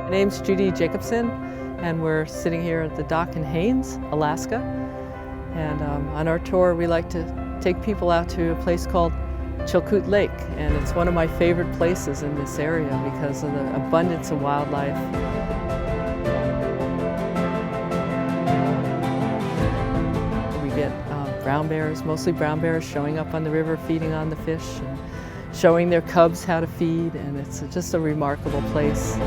My name's Judy Jacobson, and we're sitting here at the dock in Haines, Alaska. And on our tour, we like to take people out to a place called Chilkoot Lake, and it's one of my favorite places in this area because of the abundance of wildlife. We get brown bears, mostly brown bears, showing up on the river, feeding on the fish, and showing their cubs how to feed, and it's just a remarkable place.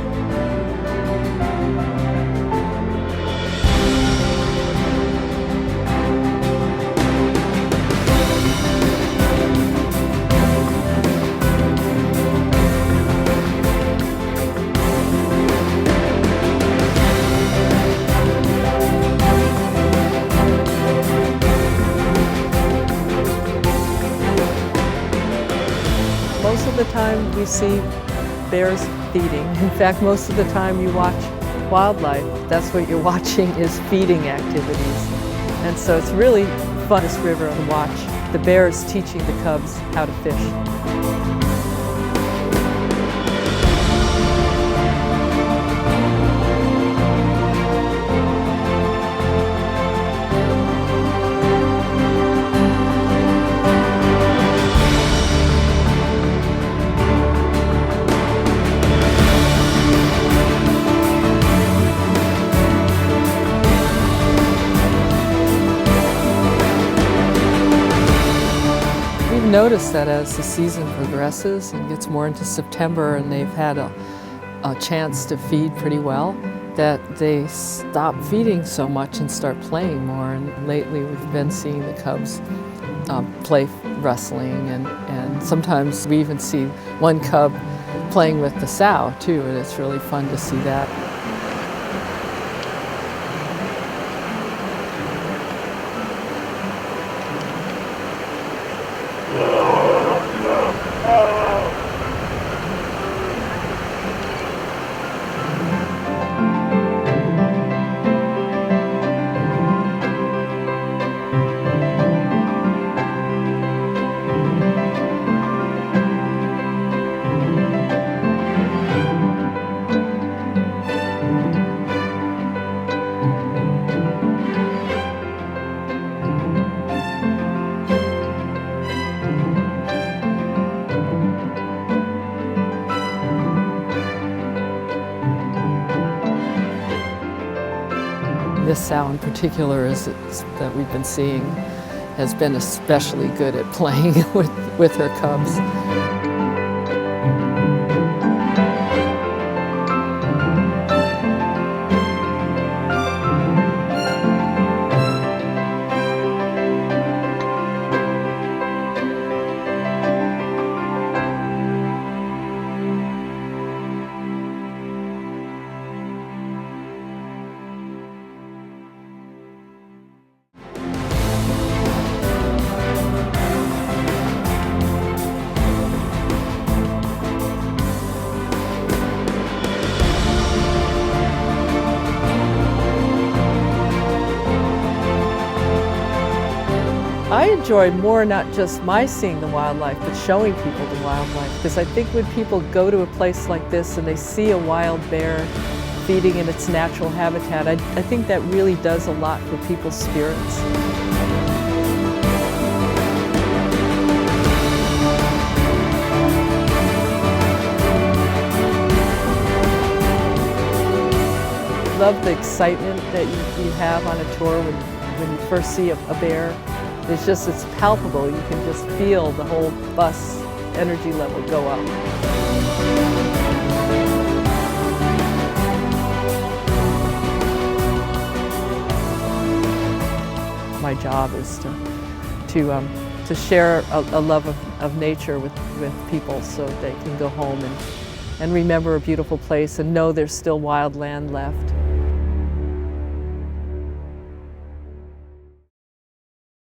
Most of the time we see bears feeding. In fact, most of the time you watch wildlife, that's what you're watching is feeding activities. And so it's really fun this river to watch the bears teaching the cubs how to fish. We've noticed that as the season progresses and gets more into September and they've had a chance to feed pretty well, that they stop feeding so much and start playing more. And lately we've been seeing the cubs play wrestling, and sometimes we even see one cub playing with the sow too, and it's really fun to see that. This sow in particular that we've been seeing has been especially good at playing with her cubs. I enjoy more not just my seeing the wildlife, but showing people the wildlife. Because I think when people go to a place like this and they see a wild bear feeding in its natural habitat, I think that really does a lot for people's spirits. Love the excitement that you have on a tour when you first see a bear. It's palpable. You can just feel the whole bus energy level go up. My job is to share a love of nature with people so they can go home and remember a beautiful place and know there's still wild land left.